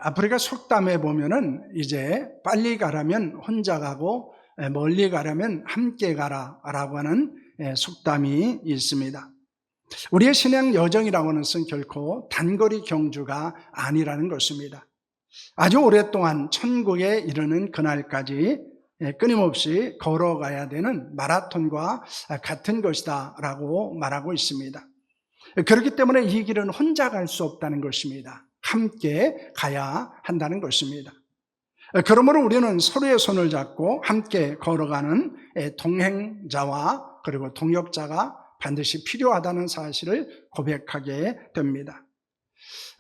아프리카 속담에 보면은 이제 빨리 가라면 혼자 가고 멀리 가려면 함께 가라라고 하는 속담이 있습니다. 우리의 신앙 여정이라고 하는 것은 결코 단거리 경주가 아니라는 것입니다. 아주 오랫동안 천국에 이르는 그날까지 끊임없이 걸어가야 되는 마라톤과 같은 것이다 라고 말하고 있습니다. 그렇기 때문에 이 길은 혼자 갈 수 없다는 것입니다. 함께 가야 한다는 것입니다. 그러므로 우리는 서로의 손을 잡고 함께 걸어가는 동행자와 그리고 동역자가 반드시 필요하다는 사실을 고백하게 됩니다.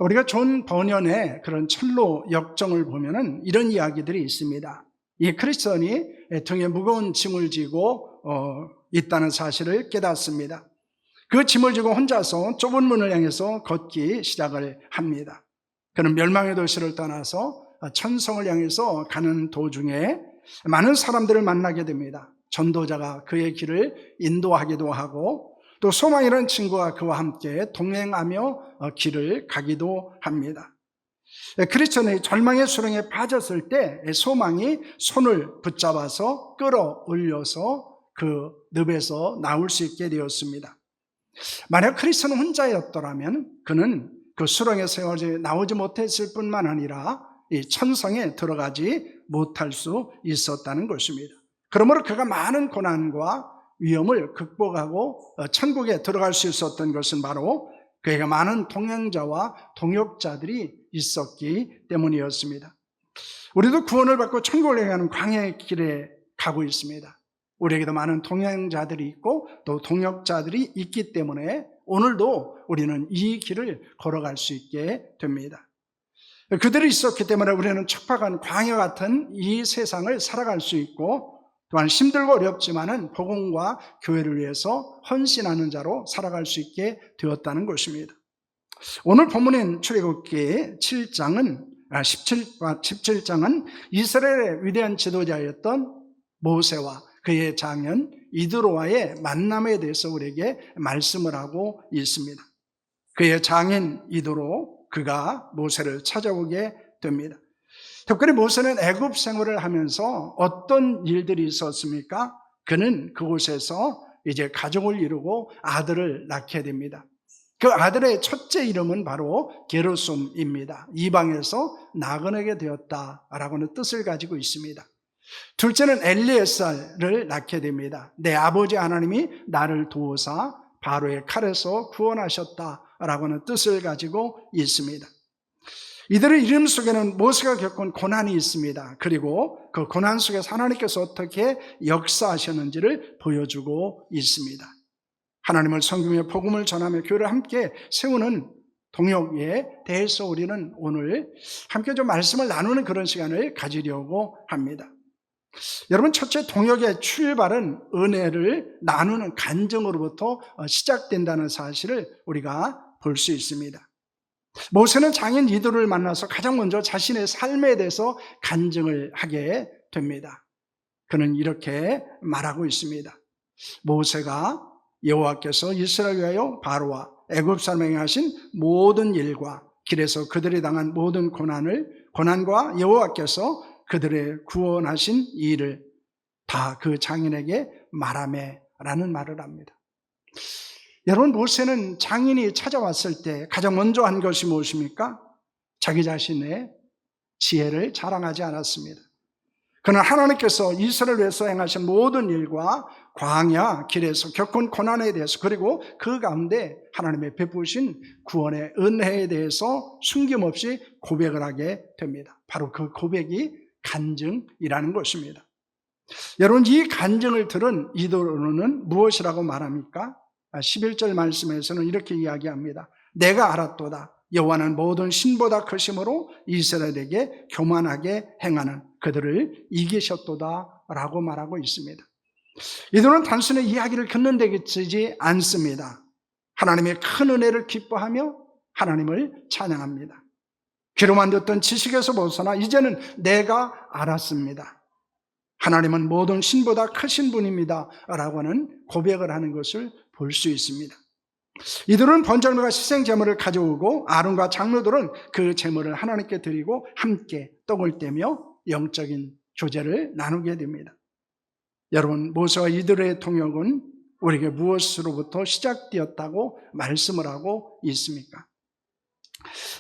우리가 존 버년의 그런 철로 역정을 보면은 이런 이야기들이 있습니다. 이 크리스천이 등에 무거운 짐을 지고 있다는 사실을 깨닫습니다. 그 짐을 지고 혼자서 좁은 문을 향해서 걷기 시작을 합니다. 그는 멸망의 도시를 떠나서 천성을 향해서 가는 도중에 많은 사람들을 만나게 됩니다. 전도자가 그의 길을 인도하기도 하고 또 소망이라는 친구가 그와 함께 동행하며 길을 가기도 합니다. 크리스천이 절망의 수렁에 빠졌을 때 소망이 손을 붙잡아서 끌어올려서 그 늪에서 나올 수 있게 되었습니다. 만약 크리스천은 혼자였더라면 그는 그 수렁에서 나오지 못했을 뿐만 아니라 이 천성에 들어가지 못할 수 있었다는 것입니다. 그러므로 그가 많은 고난과 위험을 극복하고 천국에 들어갈 수 있었던 것은 바로 그에게 많은 동행자와 동역자들이 있었기 때문이었습니다. 우리도 구원을 받고 천국을 향하는 광야의 길에 가고 있습니다. 우리에게도 많은 동행자들이 있고 또 동역자들이 있기 때문에 오늘도 우리는 이 길을 걸어갈 수 있게 됩니다. 그들이 있었기 때문에 우리는 척박한 광야 같은 이 세상을 살아갈 수 있고 또한 힘들고 어렵지만은 복음과 교회를 위해서 헌신하는 자로 살아갈 수 있게 되었다는 것입니다. 오늘 본문인 출애굽기 17장은 이스라엘의 위대한 지도자였던 모세와 그의 장인 이드로와의 만남에 대해서 우리에게 말씀을 하고 있습니다. 그의 장인 이드로, 그가 모세를 찾아오게 됩니다. 특별히 모세는 애굽 생활을 하면서 어떤 일들이 있었습니까? 그는 그곳에서 이제 가족을 이루고 아들을 낳게 됩니다. 그 아들의 첫째 이름은 바로 게르솜입니다. 이방에서 나그네게 되었다라고는 뜻을 가지고 있습니다. 둘째는 엘리에살을 낳게 됩니다. 내 아버지 하나님이 나를 도우사 바로의 칼에서 구원하셨다라고는 뜻을 가지고 있습니다. 이들의 이름 속에는 모세가 겪은 고난이 있습니다. 그리고 그 고난 속에서 하나님께서 어떻게 역사하셨는지를 보여주고 있습니다. 하나님을 섬기며 복음을 전하며 교회를 함께 세우는 동역에 대해서 우리는 오늘 함께 좀 말씀을 나누는 그런 시간을 가지려고 합니다. 여러분, 첫째 동역의 출발은 은혜를 나누는 간증으로부터 시작된다는 사실을 우리가 볼 수 있습니다. 모세는 장인 이드로를 만나서 가장 먼저 자신의 삶에 대해서 간증을 하게 됩니다. 그는 이렇게 말하고 있습니다. 모세가 여호와께서 이스라엘을 위하여 바로와 애굽 사람에게 하신 모든 일과 길에서 그들이 당한 모든 고난과 여호와께서 그들의 구원하신 일을 다 그 장인에게 말하매라는 말을 합니다. 여러분, 모세는 장인이 찾아왔을 때 가장 먼저 한 것이 무엇입니까? 자기 자신의 지혜를 자랑하지 않았습니다. 그는 하나님께서 이스라엘을 위해서 행하신 모든 일과 광야 길에서 겪은 고난에 대해서 그리고 그 가운데 하나님의 베푸신 구원의 은혜에 대해서 숨김없이 고백을 하게 됩니다. 바로 그 고백이 간증이라는 것입니다. 여러분, 이 간증을 들은 이드로는 무엇이라고 말합니까? 11절 말씀에서는 이렇게 이야기합니다. 내가 알았도다. 여호와는 모든 신보다 크심으로 이스라엘에게 교만하게 행하는 그들을 이기셨도다 라고 말하고 있습니다. 이들은 단순히 이야기를 듣는 데 그치지 않습니다. 하나님의 큰 은혜를 기뻐하며 하나님을 찬양합니다. 귀로만 듣던 지식에서 벗어나 이제는 내가 알았습니다. 하나님은 모든 신보다 크신 분입니다 라고 하는 고백을 하는 것을 볼 수 있습니다. 이들은 번제물과 희생 제물을 가져오고 아론과 장로들은 그 제물을 하나님께 드리고 함께 떡을 떼며 영적인 교제를 나누게 됩니다. 여러분, 모세와 이들의 동역은 우리에게 무엇으로부터 시작되었다고 말씀을 하고 있습니까?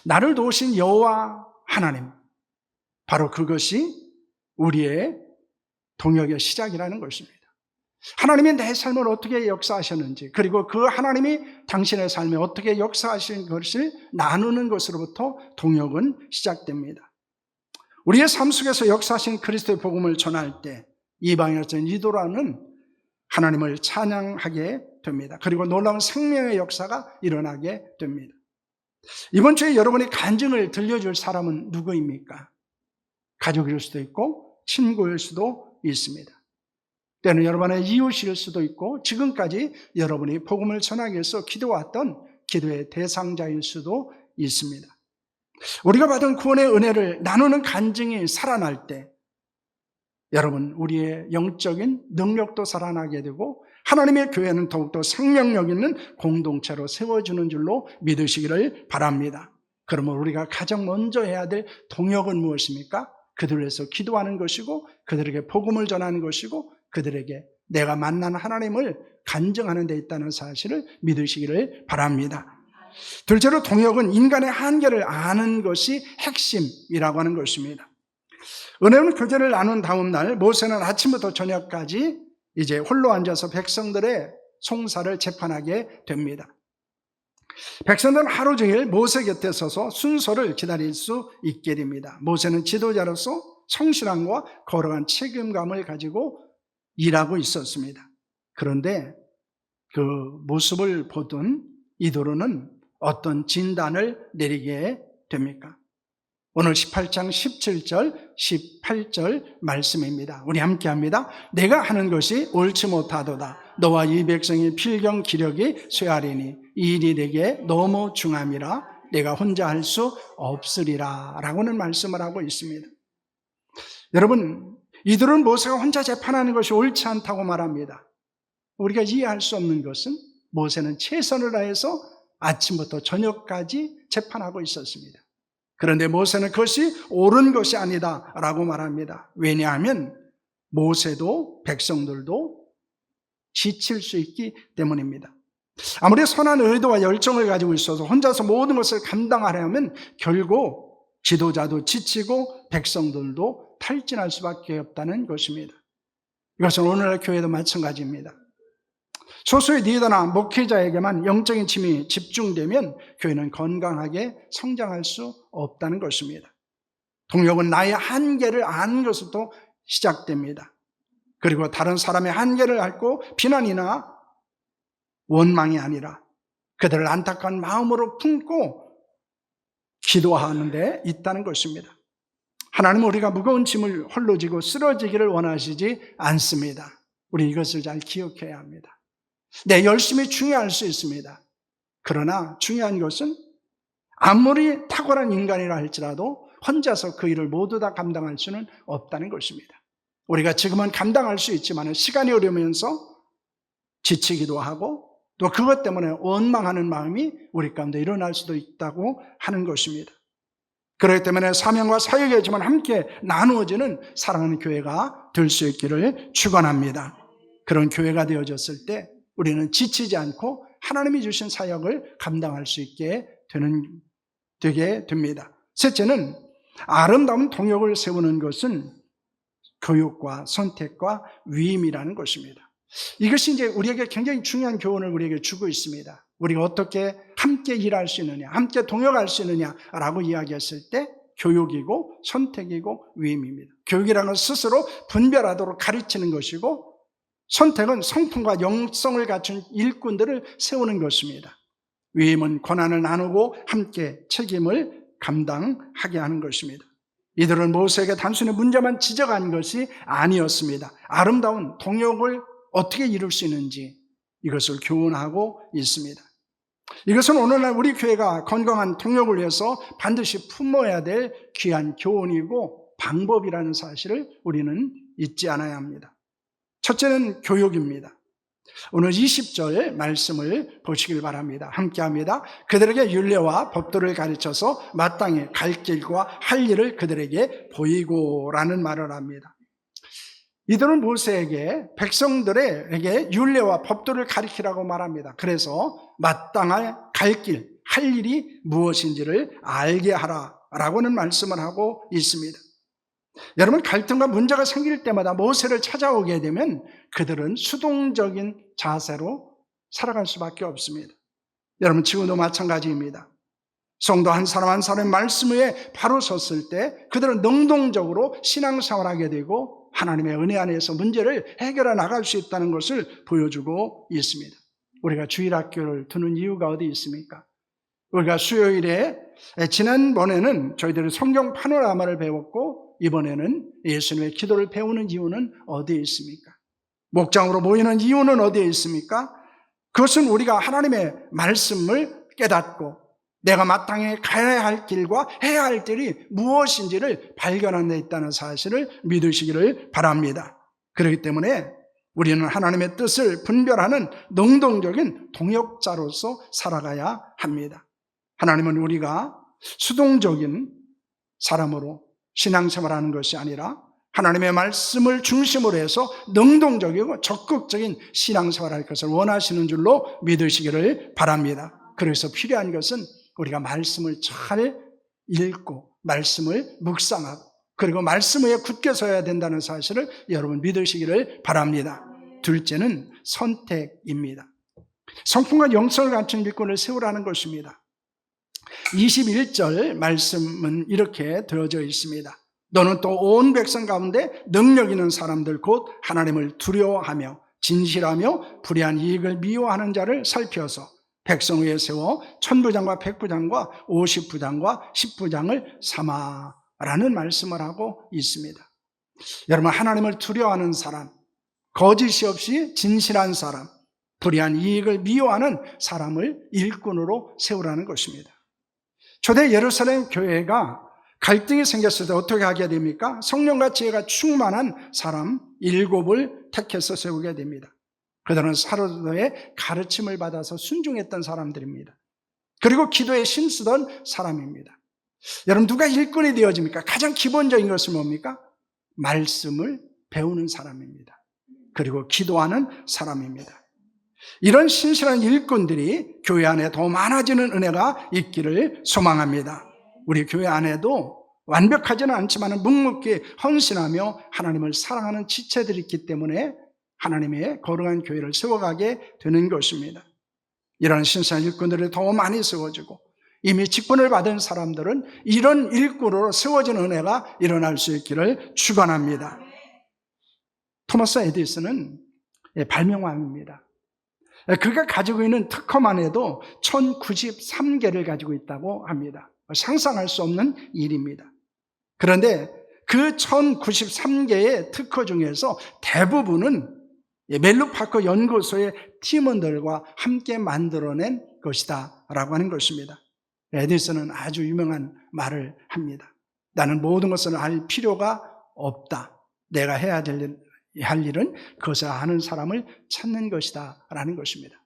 나를 도우신 여호와 하나님, 바로 그것이 우리의 동역의 시작이라는 것입니다. 하나님이 내 삶을 어떻게 역사하셨는지, 그리고 그 하나님이 당신의 삶에 어떻게 역사하신 것을 나누는 것으로부터 동역은 시작됩니다. 우리의 삶 속에서 역사하신 그리스도의 복음을 전할 때 이방에서 이도라는 하나님을 찬양하게 됩니다. 그리고 놀라운 생명의 역사가 일어나게 됩니다. 이번 주에 여러분이 간증을 들려줄 사람은 누구입니까? 가족일 수도 있고 친구일 수도 있습니다. 때는 여러분의 이웃일 수도 있고 지금까지 여러분이 복음을 전하기 위해서 기도왔던 기도의 대상자일 수도 있습니다. 우리가 받은 구원의 은혜를 나누는 간증이 살아날 때 여러분, 우리의 영적인 능력도 살아나게 되고 하나님의 교회는 더욱더 생명력 있는 공동체로 세워주는 줄로 믿으시기를 바랍니다. 그러면 우리가 가장 먼저 해야 될 동역은 무엇입니까? 그들을 위해서 기도하는 것이고 그들에게 복음을 전하는 것이고 그들에게 내가 만난 하나님을 간증하는 데 있다는 사실을 믿으시기를 바랍니다. 둘째로 동역은 인간의 한계를 아는 것이 핵심이라고 하는 것입니다. 은혜로운 교제를 나눈 다음 날 모세는 아침부터 저녁까지 이제 홀로 앉아서 백성들의 송사를 재판하게 됩니다. 백성들은 하루 종일 모세 곁에 서서 순서를 기다릴 수 있게 됩니다. 모세는 지도자로서 성실함과 거룩한 책임감을 가지고 일하고 있었습니다. 그런데 그 모습을 보던 이도로는 어떤 진단을 내리게 됩니까? 오늘 18장 17절, 18절 말씀입니다. 우리 함께 합니다. 내가 하는 것이 옳지 못하도다. 너와 이 백성의 필경 기력이 쇠하리니 이 일이 내게 너무 중함이라 내가 혼자 할 수 없으리라 라고는 말씀을 하고 있습니다. 여러분, 이들은 모세가 혼자 재판하는 것이 옳지 않다고 말합니다. 우리가 이해할 수 없는 것은 모세는 최선을 다해서 아침부터 저녁까지 재판하고 있었습니다. 그런데 모세는 그것이 옳은 것이 아니다 라고 말합니다. 왜냐하면 모세도 백성들도 지칠 수 있기 때문입니다. 아무리 선한 의도와 열정을 가지고 있어서 혼자서 모든 것을 감당하려면 결국 지도자도 지치고 백성들도 탈진할 수밖에 없다는 것입니다. 이것은 오늘날 교회도 마찬가지입니다. 소수의 리더나 목회자에게만 영적인 힘이 집중되면 교회는 건강하게 성장할 수 없다는 것입니다. 동역은 나의 한계를 아는 것부터 시작됩니다. 그리고 다른 사람의 한계를 앓고 비난이나 원망이 아니라 그들을 안타까운 마음으로 품고 기도하는 데 있다는 것입니다. 하나님은 우리가 무거운 짐을 홀로 지고 쓰러지기를 원하시지 않습니다. 우리 이것을 잘 기억해야 합니다. 내 열심이 중요할 수 있습니다. 그러나 중요한 것은 아무리 탁월한 인간이라 할지라도 혼자서 그 일을 모두 다 감당할 수는 없다는 것입니다. 우리가 지금은 감당할 수 있지만 시간이 오르면서 지치기도 하고 또 그것 때문에 원망하는 마음이 우리 가운데 일어날 수도 있다고 하는 것입니다. 그렇기 때문에 사명과 사역의 짐은 함께 나누어지는 사랑하는 교회가 될 수 있기를 축원합니다. 그런 교회가 되어졌을 때 우리는 지치지 않고 하나님이 주신 사역을 감당할 수 있게 되게 됩니다. 셋째는 아름다운 동역을 세우는 것은 교육과 선택과 위임이라는 것입니다. 이것이 이제 우리에게 굉장히 중요한 교훈을 우리에게 주고 있습니다. 우리가 어떻게 함께 일할 수 있느냐, 함께 동역할 수 있느냐라고 이야기했을 때 교육이고 선택이고 위임입니다. 교육이라는 건 스스로 분별하도록 가르치는 것이고 선택은 성품과 영성을 갖춘 일꾼들을 세우는 것입니다. 위임은 권한을 나누고 함께 책임을 감당하게 하는 것입니다. 이들은 모세에게 단순히 문제만 지적한 것이 아니었습니다. 아름다운 동역을 어떻게 이룰 수 있는지 이것을 교훈하고 있습니다. 이것은 오늘날 우리 교회가 건강한 동역을 위해서 반드시 품어야 될 귀한 교훈이고 방법이라는 사실을 우리는 잊지 않아야 합니다. 첫째는 교육입니다. 오늘 20절 말씀을 보시길 바랍니다. 함께합니다. 그들에게 율례와 법도를 가르쳐서 마땅히 갈 길과 할 일을 그들에게 보이고라는 말을 합니다. 이들은 모세에게 백성들에게 율례와 법도를 가르치라고 말합니다. 그래서 마땅할 갈 길, 할 일이 무엇인지를 알게 하라라고는 말씀을 하고 있습니다. 여러분, 갈등과 문제가 생길 때마다 모세를 찾아오게 되면 그들은 수동적인 자세로 살아갈 수밖에 없습니다. 여러분, 지금도 마찬가지입니다. 성도 한 사람 한 사람의 말씀 위에 바로 섰을 때 그들은 능동적으로 신앙생활하게 되고 하나님의 은혜 안에서 문제를 해결해 나갈 수 있다는 것을 보여주고 있습니다. 우리가 주일학교를 두는 이유가 어디 있습니까? 우리가 수요일에 지난번에는 저희들이 성경 파노라마를 배웠고 이번에는 예수님의 기도를 배우는 이유는 어디에 있습니까? 목장으로 모이는 이유는 어디에 있습니까? 그것은 우리가 하나님의 말씀을 깨닫고 내가 마땅히 가야 할 길과 해야 할 일이 무엇인지를 발견하는 데 있다는 사실을 믿으시기를 바랍니다. 그렇기 때문에 우리는 하나님의 뜻을 분별하는 능동적인 동역자로서 살아가야 합니다. 하나님은 우리가 수동적인 사람으로 신앙생활하는 것이 아니라 하나님의 말씀을 중심으로 해서 능동적이고 적극적인 신앙생활할 것을 원하시는 줄로 믿으시기를 바랍니다. 그래서 필요한 것은 우리가 말씀을 잘 읽고 말씀을 묵상하고 그리고 말씀 위에 굳게 서야 된다는 사실을 여러분 믿으시기를 바랍니다. 둘째는 선택입니다. 성품과 영성을 갖춘 일꾼을 세우라는 것입니다. 21절 말씀은 이렇게 되어져 있습니다. 너는 또 온 백성 가운데 능력 있는 사람들 곧 하나님을 두려워하며 진실하며 불의한 이익을 미워하는 자를 살펴서 백성 위에 세워 천부장과 백부장과 50부장과 10부장을 삼아라는 말씀을 하고 있습니다. 여러분, 하나님을 두려워하는 사람, 거짓이 없이 진실한 사람, 불의한 이익을 미워하는 사람을 일꾼으로 세우라는 것입니다. 초대 예루살렘 교회가 갈등이 생겼을 때 어떻게 하게 됩니까? 성령과 지혜가 충만한 사람 7을 택해서 세우게 됩니다. 그들은 사도의 가르침을 받아서 순종했던 사람들입니다. 그리고 기도에 힘쓰던 사람입니다. 여러분, 누가 일꾼이 되어집니까? 가장 기본적인 것은 뭡니까? 말씀을 배우는 사람입니다. 그리고 기도하는 사람입니다. 이런 신실한 일꾼들이 교회 안에 더 많아지는 은혜가 있기를 소망합니다. 우리 교회 안에도 완벽하지는 않지만 묵묵히 헌신하며 하나님을 사랑하는 지체들이 있기 때문에 하나님의 거룩한 교회를 세워가게 되는 것입니다. 이런 신실한 일꾼들이 더 많이 세워지고 이미 직분을 받은 사람들은 이런 일꾼으로 세워진 은혜가 일어날 수 있기를 축원합니다. 토마스 에디슨은 발명왕입니다. 그가 가지고 있는 특허만 해도 1093개를 가지고 있다고 합니다. 상상할 수 없는 일입니다. 그런데 그 1093개의 특허 중에서 대부분은 멜로파커 연구소의 팀원들과 함께 만들어낸 것이다 라고 하는 것입니다. 에디슨은 아주 유명한 말을 합니다. 나는 모든 것을 알 필요가 없다. 내가 해야 할 일은 그것을 아는 사람을 찾는 것이다 라는 것입니다.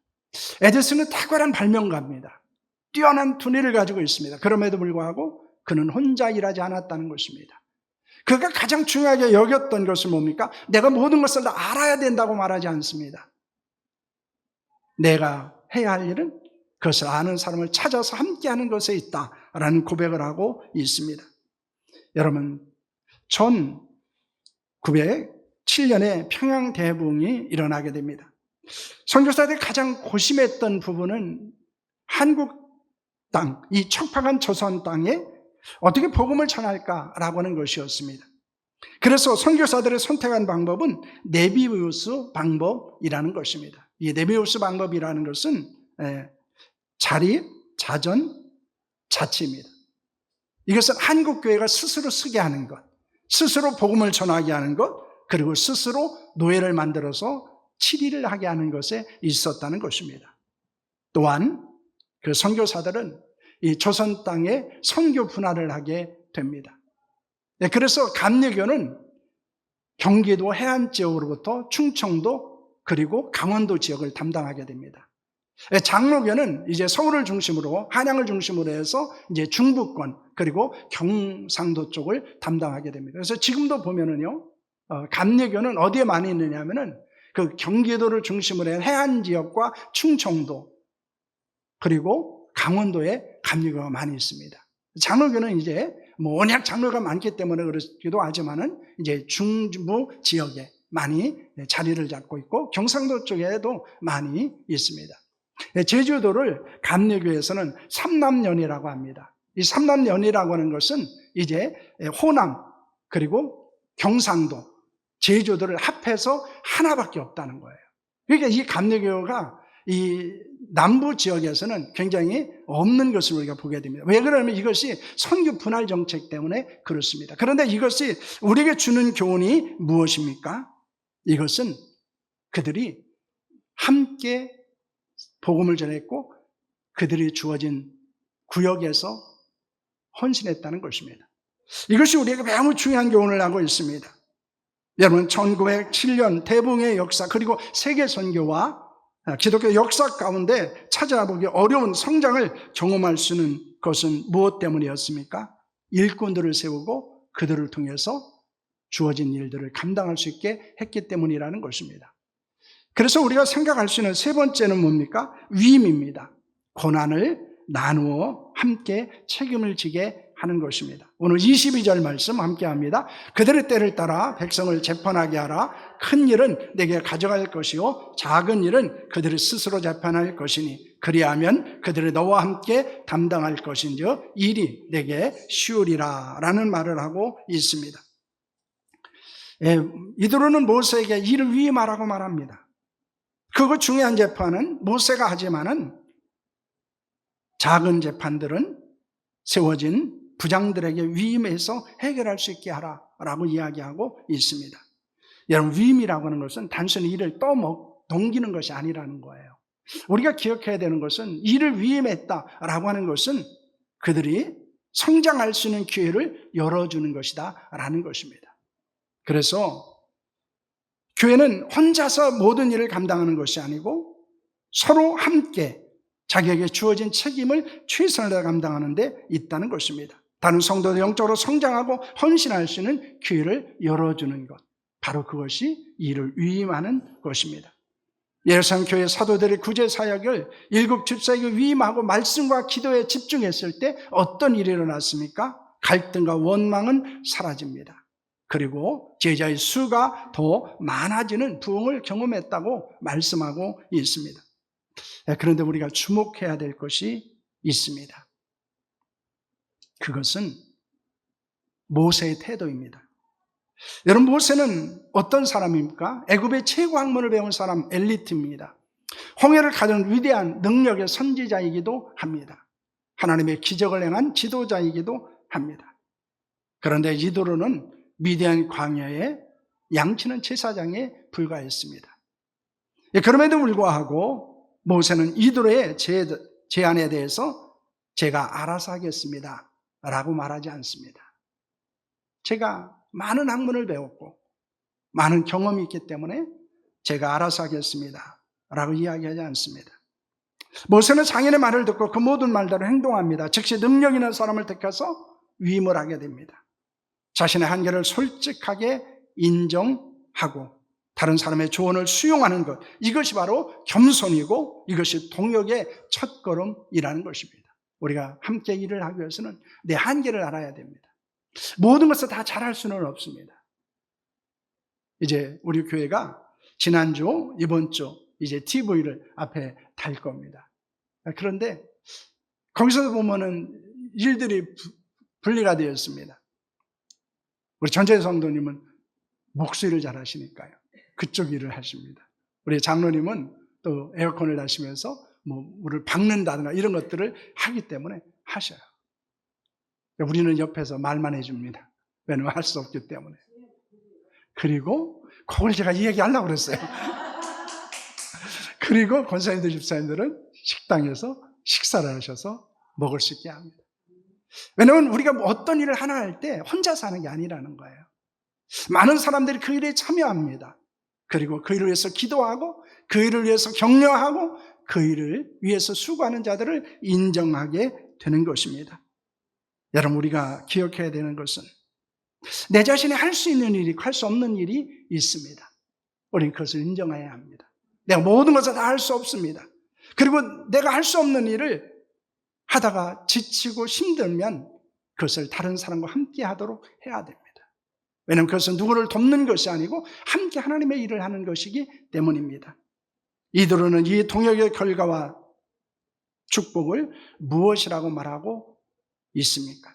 에디슨은 탁월한 발명가입니다. 뛰어난 두뇌를 가지고 있습니다. 그럼에도 불구하고 그는 혼자 일하지 않았다는 것입니다. 그가 가장 중요하게 여겼던 것은 뭡니까? 내가 모든 것을 다 알아야 된다고 말하지 않습니다. 내가 해야 할 일은 그것을 아는 사람을 찾아서 함께하는 것에 있다라는 고백을 하고 있습니다. 여러분, 1907년에 평양대붕이 일어나게 됩니다. 선교사들이 가장 고심했던 부분은 한국 땅, 이 척박한 조선 땅에 어떻게 복음을 전할까라고 하는 것이었습니다. 그래서 선교사들이 선택한 방법은 네비우스 방법이라는 것입니다. 이 네비우스 방법이라는 것은 자리, 자전, 자치입니다. 이것은 한국교회가 스스로 쓰게 하는 것, 스스로 복음을 전하게 하는 것, 그리고 스스로 노예를 만들어서 치리를 하게 하는 것에 있었다는 것입니다. 또한 그 선교사들은 이 조선 땅에 선교 분할을 하게 됩니다. 그래서 감리교는 경기도 해안 지역으로부터 충청도 그리고 강원도 지역을 담당하게 됩니다. 장로교는 이제 서울을 중심으로, 한양을 중심으로 해서 이제 중부권 그리고 경상도 쪽을 담당하게 됩니다. 그래서 지금도 보면은요, 감리교는 어디에 많이 있느냐 하면은 그 경기도를 중심으로 한 해안 지역과 충청도 그리고 강원도에 감리교가 많이 있습니다. 장로교는 이제 뭐 워낙 장로가 많기 때문에 그렇기도 하지만은 이제 중부 지역에 많이 자리를 잡고 있고 경상도 쪽에도 많이 있습니다. 제주도를 감리교에서는 삼남연이라고 합니다. 이 삼남연이라고 하는 것은 이제 호남 그리고 경상도, 제주도를 합해서 하나밖에 없다는 거예요. 그러니까 이 감리교가 이 남부 지역에서는 굉장히 없는 것을 우리가 보게 됩니다. 왜 그러냐면 이것이 선교 분할 정책 때문에 그렇습니다. 그런데 이것이 우리에게 주는 교훈이 무엇입니까? 이것은 그들이 함께 복음을 전했고 그들이 주어진 구역에서 헌신했다는 것입니다. 이것이 우리에게 매우 중요한 교훈을 하고 있습니다. 여러분 1907년 대붕의 역사 그리고 세계 선교와 기독교 역사 가운데 찾아보기 어려운 성장을 경험할 수 있는 것은 무엇 때문이었습니까? 일꾼들을 세우고 그들을 통해서 주어진 일들을 감당할 수 있게 했기 때문이라는 것입니다. 그래서 우리가 생각할 수 있는 세 번째는 뭡니까? 위임입니다. 고난을 나누어 함께 책임을 지게 하는 것입니다. 오늘 22절 말씀 함께 합니다. 그들의 때를 따라 백성을 재판하게 하라. 큰 일은 내게 가져갈 것이요 작은 일은 그들이 스스로 재판할 것이니 그리하면 그들이 너와 함께 담당할 것인즉 일이 내게 쉬우리라 라는 말을 하고 있습니다. 이들은 모세에게 일을 위임하라고 말합니다. 그거 중요한 재판은 모세가 하지만은 작은 재판들은 세워진 부장들에게 위임해서 해결할 수 있게 하라라고 이야기하고 있습니다. 여러분 위임이라고 하는 것은 단순히 일을 넘기는 것이 아니라는 거예요. 우리가 기억해야 되는 것은 일을 위임했다라고 하는 것은 그들이 성장할 수 있는 기회를 열어주는 것이다 라는 것입니다. 그래서 교회는 혼자서 모든 일을 감당하는 것이 아니고 서로 함께 자기에게 주어진 책임을 최선을 다해 감당하는 데 있다는 것입니다. 다른 성도들 영적으로 성장하고 헌신할 수 있는 기회를 열어주는 것, 바로 그것이 일을 위임하는 것입니다. 예루살렘 교회 사도들의 구제 사역을 일곱 집사에게 위임하고 말씀과 기도에 집중했을 때 어떤 일이 일어났습니까? 갈등과 원망은 사라집니다. 그리고 제자의 수가 더 많아지는 부흥을 경험했다고 말씀하고 있습니다. 그런데 우리가 주목해야 될 것이 있습니다. 그것은 모세의 태도입니다. 여러분 모세는 어떤 사람입니까? 애굽의 최고 학문을 배운 사람 엘리트입니다. 홍해를 가른 위대한 능력의 선지자이기도 합니다. 하나님의 기적을 행한 지도자이기도 합니다. 그런데 이도로는 미디안 광야에 양치는 제사장에 불과했습니다. 그럼에도 불구하고 모세는 이도로의 제안에 대해서 제가 알아서 하겠습니다 라고 말하지 않습니다. 제가 많은 학문을 배웠고 많은 경험이 있기 때문에 제가 알아서 하겠습니다 라고 이야기하지 않습니다. 모세는 장인의 말을 듣고 그 모든 말대로 행동합니다. 즉시 능력 있는 사람을 택해서 위임을 하게 됩니다. 자신의 한계를 솔직하게 인정하고 다른 사람의 조언을 수용하는 것, 이것이 바로 겸손이고 이것이 동역의 첫걸음이라는 것입니다. 우리가 함께 일을 하기 위해서는 내 한계를 알아야 됩니다. 모든 것을 다 잘할 수는 없습니다. 이제 우리 교회가 지난주, 이번 주 이제 TV를 앞에 달 겁니다. 그런데 거기서 보면은 일들이 분리가 되어 있습니다. 우리 전재 성도님은 목소리를 잘 하시니까요. 그쪽 일을 하십니다. 우리 장로님은 또 에어컨을 다시면서 뭐 물을 박는다든가 이런 것들을 하기 때문에 하셔요. 우리는 옆에서 말만 해줍니다. 왜냐면 할 수 없기 때문에. 그리고 그걸 제가 이야기하려고 그랬어요. 그리고 권사님들 집사님들은 식당에서 식사를 하셔서 먹을 수 있게 합니다. 왜냐하면 우리가 어떤 일을 하나 할 때 혼자서 하는 게 아니라는 거예요. 많은 사람들이 그 일에 참여합니다. 그리고 그 일을 위해서 기도하고 그 일을 위해서 격려하고 그 일을 위해서 수고하는 자들을 인정하게 되는 것입니다. 여러분, 우리가 기억해야 되는 것은 내 자신이 할 수 있는 일이 있고 할 수 없는 일이 있습니다. 우리는 그것을 인정해야 합니다. 내가 모든 것을 다 할 수 없습니다. 그리고 내가 할 수 없는 일을 하다가 지치고 힘들면 그것을 다른 사람과 함께 하도록 해야 됩니다. 왜냐하면 그것은 누구를 돕는 것이 아니고 함께 하나님의 일을 하는 것이기 때문입니다. 이들은 이 동역의 결과와 축복을 무엇이라고 말하고 있습니까?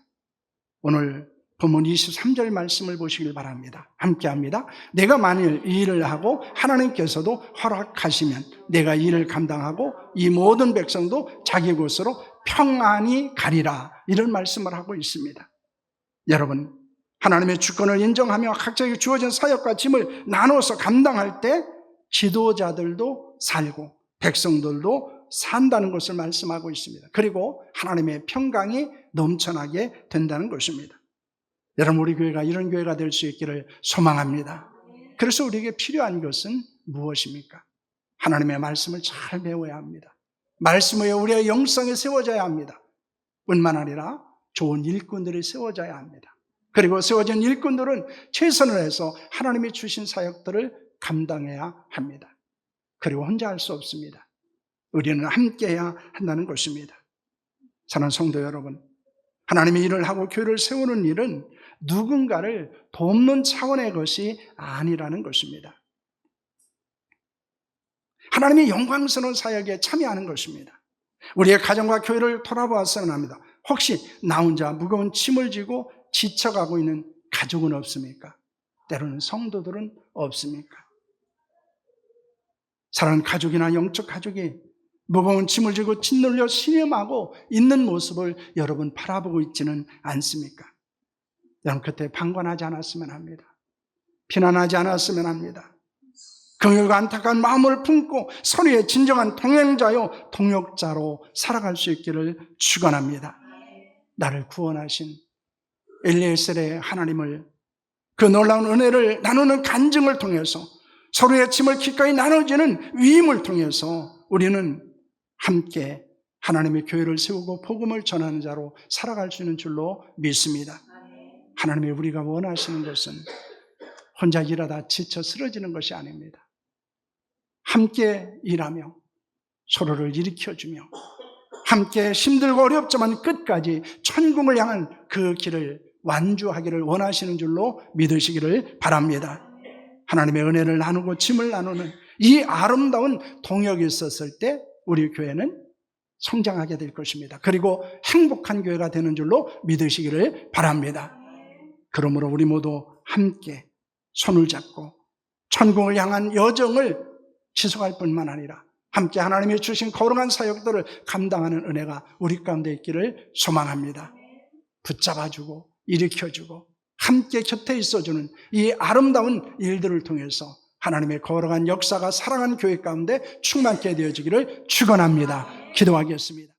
오늘 본문 23절 말씀을 보시길 바랍니다. 함께 합니다. 내가 만일 이 일을 하고 하나님께서도 허락하시면 내가 이 일을 감당하고 이 모든 백성도 자기 곳으로 평안히 가리라. 이런 말씀을 하고 있습니다. 여러분, 하나님의 주권을 인정하며 각자에게 주어진 사역과 짐을 나눠서 감당할 때 지도자들도 살고 백성들도 산다는 것을 말씀하고 있습니다. 그리고 하나님의 평강이 넘쳐나게 된다는 것입니다. 여러분, 우리 교회가 이런 교회가 될 수 있기를 소망합니다. 그래서 우리에게 필요한 것은 무엇입니까? 하나님의 말씀을 잘 배워야 합니다. 말씀 위에 우리의 영성이 세워져야 합니다. 뿐만 아니라 좋은 일꾼들이 세워져야 합니다. 그리고 세워진 일꾼들은 최선을 해서 하나님이 주신 사역들을 감당해야 합니다. 그리고 혼자 할 수 없습니다. 우리는 함께 해야 한다는 것입니다. 사랑하는 성도 여러분, 하나님의 일을 하고 교회를 세우는 일은 누군가를 돕는 차원의 것이 아니라는 것입니다. 하나님의 영광스러운 사역에 참여하는 것입니다. 우리의 가정과 교회를 돌아보아서는 합니다. 혹시 나 혼자 무거운 짐을 지고 지쳐가고 있는 가족은 없습니까? 때로는 성도들은 없습니까? 사랑하는 가족이나 영적 가족이 무거운 짐을 지고 짓눌려 신음하고 있는 모습을 여러분 바라보고 있지는 않습니까? 여러분, 그때 방관하지 않았으면 합니다. 비난하지 않았으면 합니다. 긍휼과 안타까운 마음을 품고 서로의 진정한 동행자요 동역자로 살아갈 수 있기를 축원합니다. 나를 구원하신 엘리에셀의 하나님을, 그 놀라운 은혜를 나누는 간증을 통해서 서로의 짐을 기꺼이 나눠지는 위임을 통해서 우리는 함께 하나님의 교회를 세우고 복음을 전하는 자로 살아갈 수 있는 줄로 믿습니다. 하나님의 우리가 원하시는 것은 혼자 일하다 지쳐 쓰러지는 것이 아닙니다. 함께 일하며 서로를 일으켜주며 함께 힘들고 어렵지만 끝까지 천국을 향한 그 길을 완주하기를 원하시는 줄로 믿으시기를 바랍니다. 하나님의 은혜를 나누고 짐을 나누는 이 아름다운 동역이 있었을 때 우리 교회는 성장하게 될 것입니다. 그리고 행복한 교회가 되는 줄로 믿으시기를 바랍니다. 그러므로 우리 모두 함께 손을 잡고 천국을 향한 여정을 지속할 뿐만 아니라 함께 하나님이 주신 거룩한 사역들을 감당하는 은혜가 우리 가운데 있기를 소망합니다. 붙잡아주고 일으켜주고 함께 곁에 있어주는 이 아름다운 일들을 통해서 하나님의 거룩한 역사가 사랑하는 교회 가운데 충만케 되어지기를 축원합니다. 기도하겠습니다.